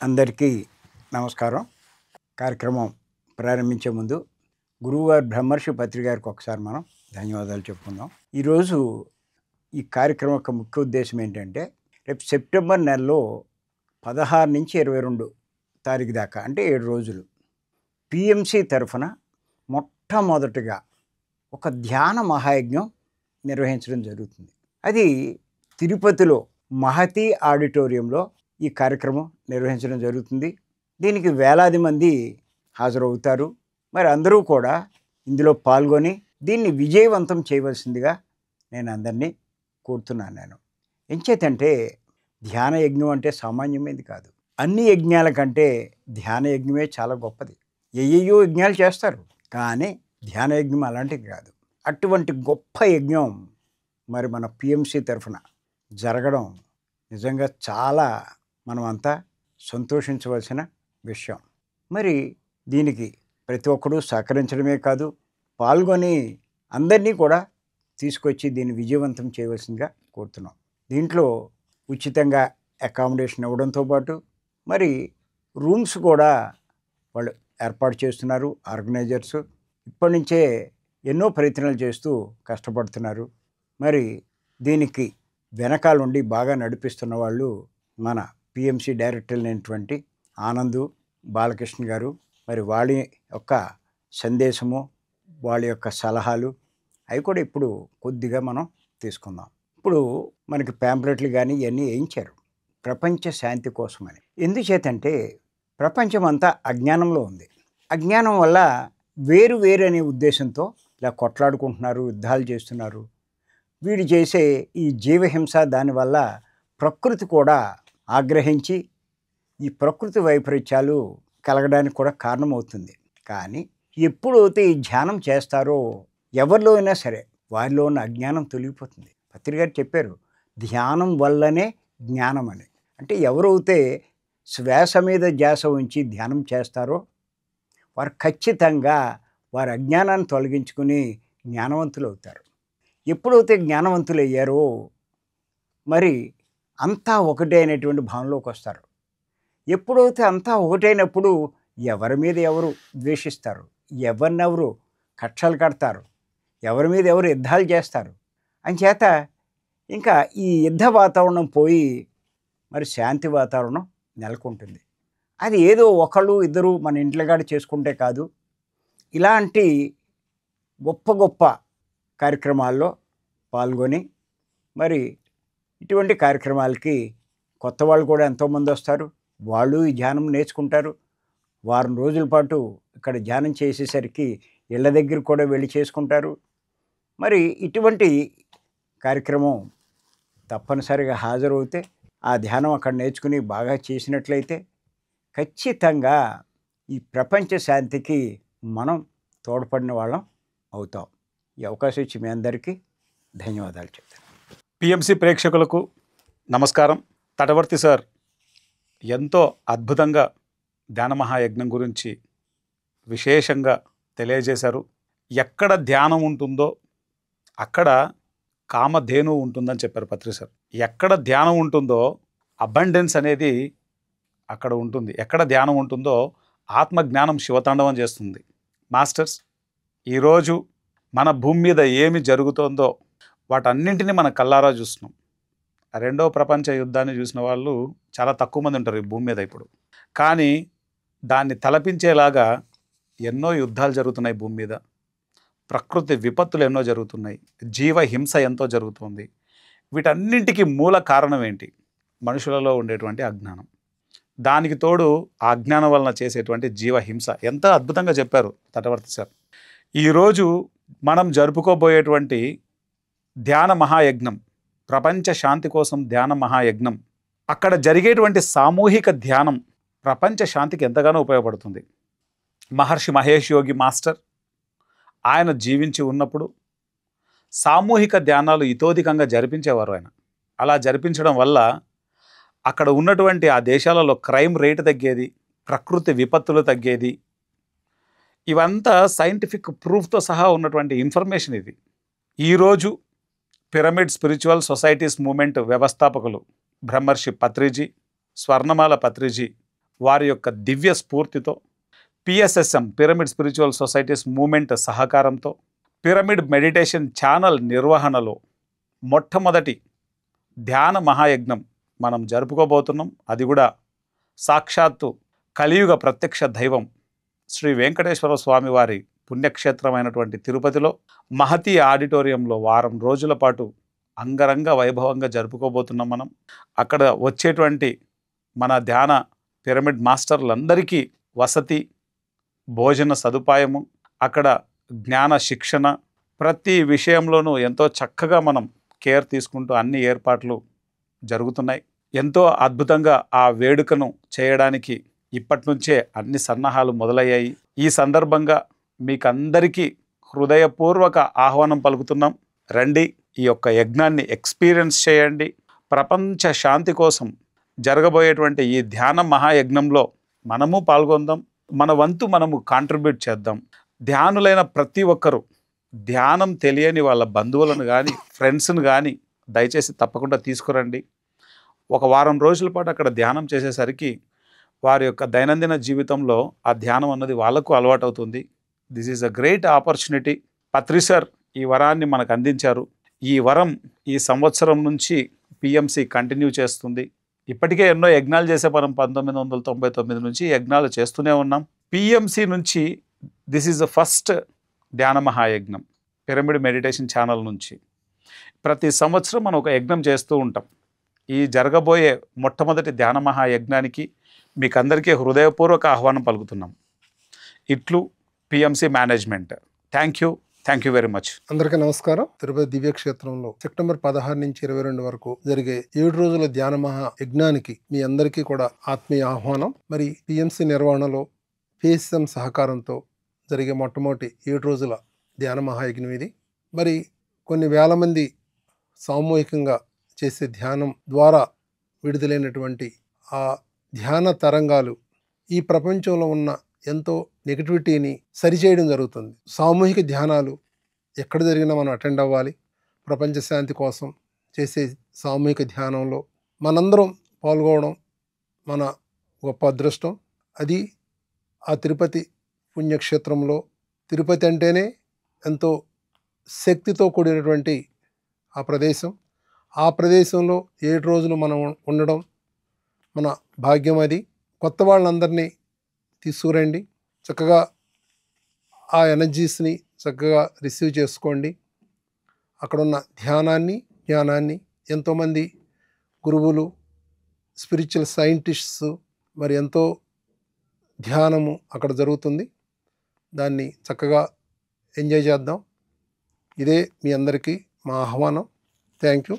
అందరికీ నమస్కారం. కార్యక్రమం ప్రారంభించే ముందు గురువుగారు బ్రహ్మర్షి పత్రి గారికి ఒకసారి మనం ధన్యవాదాలు చెప్పుకుందాం. ఈరోజు ఈ కార్యక్రమం యొక్క ముఖ్య ఉద్దేశం ఏంటంటే, రేపు సెప్టెంబర్ నెలలో 16 నుంచి 22 తారీఖు దాకా అంటే 7 రోజులు పిఎంసి తరఫున మొట్టమొదటిగా ఒక ధ్యాన మహాయజ్ఞం నిర్వహించడం జరుగుతుంది. అది తిరుపతిలో మహతి ఆడిటోరియంలో ఈ కార్యక్రమం నిర్వహించడం జరుగుతుంది. దీనికి వేలాది మంది హాజరవుతారు. మరి అందరూ కూడా ఇందులో పాల్గొని దీన్ని విజయవంతం చేయవలసిందిగా నేను అందరినీ కోరుతున్నాను. ఎంచేతంటే ధ్యాన యజ్ఞం అంటే సామాన్యమైనది కాదు. అన్ని యజ్ఞాల కంటే ధ్యాన యజ్ఞమే చాలా గొప్పది. ఏయో యజ్ఞాలు చేస్తారు, కానీ ధ్యాన యజ్ఞం అలాంటిది కాదు. అటువంటి గొప్ప యజ్ఞం మరి మన పిఎంసి తరఫున జరగడం నిజంగా చాలా మనమంతా సంతోషించవలసిన విషయం. మరి దీనికి ప్రతి ఒక్కరూ సహకరించడమే కాదు, పాల్గొని అందరినీ కూడా తీసుకొచ్చి దీన్ని విజయవంతం చేయవలసిందిగా కోరుతున్నాం. దీంట్లో ఉచితంగా అకామిడేషన్ ఇవ్వడంతో పాటు మరి రూమ్స్ కూడా వాళ్ళు ఏర్పాటు చేస్తున్నారు. ఆర్గనైజర్స్ ఇప్పటి నుంచే ఎన్నో ప్రయత్నాలు చేస్తూ కష్టపడుతున్నారు. మరి దీనికి వెనకాలండి బాగా నడిపిస్తున్న వాళ్ళు మన పిఎంసి డైరెక్టర్ అయినటువంటి ఆనందు బాలకృష్ణ గారు. మరి వాళ్ళ యొక్క సందేశము, వాళ్ళ యొక్క సలహాలు అవి కూడా ఇప్పుడు కొద్దిగా మనం తీసుకుందాం. ఇప్పుడు మనకి ప్యాంప్లెట్లు కానీ ఇవన్నీ వేయించారు ప్రపంచ శాంతి కోసమని. ఎందుచేతంటే ప్రపంచం అంతా అజ్ఞానంలో ఉంది. అజ్ఞానం వల్ల వేరు అనే ఉద్దేశంతో ఇలా కొట్లాడుకుంటున్నారు, యుద్ధాలు చేస్తున్నారు. వీడు చేసే ఈ జీవహింస దానివల్ల ప్రకృతి కూడా ఆగ్రహించి ఈ ప్రకృతి వైపరీత్యాలు కలగడానికి కూడా కారణమవుతుంది. కానీ ఎప్పుడైతే ఈ ధ్యానం చేస్తారో ఎవరిలో అయినా సరే వారిలో ఉన్న అజ్ఞానం తొలగిపోతుంది. పత్రి గారు చెప్పారు, ధ్యానం వల్లనే జ్ఞానం అని. అంటే ఎవరైతే శ్వాస మీద ధ్యాస ఉంచి ధ్యానం చేస్తారో వారు ఖచ్చితంగా వారి అజ్ఞానాన్ని తొలగించుకుని జ్ఞానవంతులు అవుతారు. ఎప్పుడైతే జ్ఞానవంతులు అయ్యారో మరి అంతా ఒకటే అనేటువంటి భావనలోకి వస్తారు. ఎప్పుడైతే అంతా ఒకటైనప్పుడు ఎవరి మీద ఎవరు ద్వేషిస్తారు, ఎవరినెవరు కక్షలు కడతారు, ఎవరి మీద ఎవరు యుద్ధాలు చేస్తారు. అంచేత ఇంకా ఈ యుద్ధ వాతావరణం పోయి మరి శాంతి వాతావరణం నెలకొంటుంది. అది ఏదో ఒకళ్ళు ఇద్దరు మన ఇంట్లోగాడ చేసుకుంటే కాదు, ఇలాంటి గొప్ప కార్యక్రమాల్లో పాల్గొని మరి ఇటువంటి కార్యక్రమాలకి కొత్త వాళ్ళు కూడా ఎంతోమంది వస్తారు. వాళ్ళు ఈ ధ్యానం నేర్చుకుంటారు. వారం రోజుల పాటు ఇక్కడ ధ్యానం చేసేసరికి ఇళ్ళ దగ్గర కూడా వెళ్ళి చేసుకుంటారు. మరి ఇటువంటి కార్యక్రమం తప్పనిసరిగా హాజరవుతే ఆ ధ్యానం అక్కడ నేర్చుకుని బాగా చేసినట్లయితే ఖచ్చితంగా ఈ ప్రపంచ శాంతికి మనం తోడ్పడిన వాళ్ళం అవుతాం. ఈ అవకాశం ఇచ్చి మీ అందరికీ ధన్యవాదాలు చెప్తాను. పిఎంసి ప్రేక్షకులకు నమస్కారం. తటవర్తి సార్ ఎంతో అద్భుతంగా ధ్యాన మహాయజ్ఞం గురించి విశేషంగా తెలియజేశారు. ఎక్కడ ధ్యానం ఉంటుందో అక్కడ కామధేను ఉంటుందని చెప్పారు పత్రి సార్. ఎక్కడ ధ్యానం ఉంటుందో అబండెన్స్ అనేది అక్కడ ఉంటుంది. ఎక్కడ ధ్యానం ఉంటుందో ఆత్మజ్ఞానం శివతాండవం చేస్తుంది. మాస్టర్స్, ఈరోజు మన భూమి మీద ఏమి జరుగుతుందో వాటన్నింటినీ మన కల్లారా చూస్తున్నాం. రెండవ ప్రపంచ యుద్ధాన్ని చూసిన వాళ్ళు చాలా తక్కువ మంది ఉంటారు ఈ భూమి మీద ఇప్పుడు. కానీ దాన్ని తలపించేలాగా ఎన్నో యుద్ధాలు జరుగుతున్నాయి భూమి మీద. ప్రకృతి విపత్తులు ఎన్నో జరుగుతున్నాయి. జీవహింస ఎంతో జరుగుతుంది. వీటన్నింటికి మూల కారణం ఏంటి? మనుషులలో ఉండేటువంటి అజ్ఞానం. దానికి తోడు ఆ అజ్ఞానం వలన చేసేటువంటి జీవహింస. ఎంత అద్భుతంగా చెప్పారు తటవర్తి సార్. ఈరోజు మనం జరుపుకోబోయేటువంటి ధ్యాన మహాయజ్ఞం, ప్రపంచ శాంతి కోసం ధ్యాన మహాయజ్ఞం, అక్కడ జరిగేటువంటి సామూహిక ధ్యానం ప్రపంచ శాంతికి ఎంతగానో ఉపయోగపడుతుంది. మహర్షి మహేష్ యోగి మాస్టర్ ఆయన జీవించి ఉన్నప్పుడు సామూహిక ధ్యానాలు ఇతోధికంగా జరిపించేవారు ఆయన. అలా జరిపించడం వల్ల అక్కడ ఉన్నటువంటి ఆ దేశాలలో క్రైమ్ రేటు తగ్గేది, ప్రకృతి విపత్తులు తగ్గేది. ఇవంతా సైంటిఫిక్ ప్రూఫ్తో సహా ఉన్నటువంటి ఇన్ఫర్మేషన్ ఇది. ఈరోజు పిరమిడ్ స్పిరిచువల్ సొసైటీస్ మూమెంట్ వ్యవస్థాపకులు బ్రహ్మర్షి పత్రిజీ, స్వర్ణమాల పత్రిజీ వారి యొక్క దివ్య స్ఫూర్తితో, PSSM pyramid spiritual societies moment సహకారంతో, పిరమిడ్ మెడిటేషన్ ఛానల్ నిర్వహణలో మొట్టమొదటి ధ్యాన మహాయజ్ఞం మనం జరుపుకోబోతున్నాం. అది కూడా సాక్షాత్తు కలియుగ ప్రత్యక్ష దైవం శ్రీ వెంకటేశ్వర స్వామి వారి పుణ్యక్షేత్రమైనటువంటి తిరుపతిలో మహతి ఆడిటోరియంలో వారం రోజుల పాటు అంగరంగ వైభవంగా జరుపుకోబోతున్నాం మనం. అక్కడ వచ్చేటువంటి మన ధ్యాన పిరమిడ్ మాస్టర్లందరికీ వసతి, భోజన సదుపాయము, అక్కడ జ్ఞాన శిక్షణ, ప్రతి విషయంలోనూ ఎంతో చక్కగా మనం కేర్ తీసుకుంటూ అన్ని ఏర్పాట్లు జరుగుతున్నాయి. ఎంతో అద్భుతంగా ఆ వేడుకను చేయడానికి ఇప్పటి నుంచే అన్ని సన్నాహాలు మొదలయ్యాయి. ఈ సందర్భంగా మీకందరికీ హృదయపూర్వక ఆహ్వానం పలుకుతున్నాం. రండి, ఈ యొక్క యజ్ఞాన్ని ఎక్స్పీరియన్స్ చేయండి. ప్రపంచ శాంతి కోసం జరగబోయేటువంటి ఈ ధ్యాన మహాయజ్ఞంలో మనము పాల్గొందాం. మన వంతు మనము కాంట్రిబ్యూట్ చేద్దాం. ధ్యానులైన ప్రతి ఒక్కరూ ధ్యానం తెలియని వాళ్ళ బంధువులను కానీ ఫ్రెండ్స్ను కానీ దయచేసి తప్పకుండా తీసుకురండి. ఒక వారం రోజుల పాటు అక్కడ ధ్యానం చేసేసరికి వారి యొక్క దైనందిన జీవితంలో ఆ ధ్యానం అన్నది వాళ్ళకు అలవాటు అవుతుంది. This is a great opportunity. Patri sir ఈ వరాన్ని మనకు అందించారు. ఈ వరం ఈ సంవత్సరం నుంచి పిఎంసి కంటిన్యూ చేస్తుంది. ఇప్పటికే ఎన్నో యజ్ఞాలు చేసే మనం 1999 నుంచి యజ్ఞాలు చేస్తూనే ఉన్నాం. పిఎంసి నుంచి దిస్ ఈజ్ ద ఫస్ట్ ధ్యాన మహాయజ్ఞం పిరమిడ్ మెడిటేషన్ ఛానల్ నుంచి. ప్రతి సంవత్సరం మనం ఒక యజ్ఞం చేస్తూ ఉంటాం. ఈ జరగబోయే మొట్టమొదటి ధ్యాన మహాయజ్ఞానికి మీకు అందరికీ హృదయపూర్వక ఆహ్వానం పలుకుతున్నాం. ఇట్లు PMC management. Thank you very much. అందరికీ నమస్కారం. తిరుపతి దివ్యక్షేత్రంలో సెప్టెంబర్ 16 నుంచి 22 వరకు జరిగే 7 రోజుల ధ్యాన మహా యజ్ఞానికి మీ అందరికీ కూడా ఆత్మీయ ఆహ్వానం. మరి పిఎంసి నిర్వహణలో పిఎస్ఎం సహకారంతో జరిగే మొట్టమొదటి 7 రోజుల ధ్యాన మహాయజ్ఞం ఇది. మరి కొన్ని వేల మంది సామూహికంగా చేసే ధ్యానం ద్వారా విడుదలైనటువంటి ఆ ధ్యాన తరంగాలు ఈ ప్రపంచంలో ఉన్న ఎంతో నెగటివిటీని సరిచేయడం జరుగుతుంది. సామూహిక ధ్యానాలు ఎక్కడ జరిగినా మనం అటెండ్ అవ్వాలి. ప్రపంచ శాంతి కోసం చేసే సామూహిక ధ్యానంలో మనందరం పాల్గొనడం మన గొప్ప అదృష్టం. అది ఆ తిరుపతి పుణ్యక్షేత్రంలో, తిరుపతి అంటేనే ఎంతో శక్తితో కూడినటువంటి ఆ ప్రదేశం. ఆ ప్రదేశంలో 7 రోజులు మనం ఉండడం మన భాగ్యం. అది కొత్త వాళ్ళందరినీ తీసుకురండి. చక్కగా ఆ ఎనర్జీస్ని చక్కగా రిసీవ్ చేసుకోండి. అక్కడున్న ధ్యానాన్ని, జ్ఞానాన్ని ఎంతోమంది గురువులు, స్పిరిచువల్ సైంటిస్ట్స్, మరి ఎంతో ధ్యానము అక్కడ జరుగుతుంది. దాన్ని చక్కగా ఎంజాయ్ చేద్దాం. ఇదే మీ అందరికీ మా ఆహ్వానం. Thank you.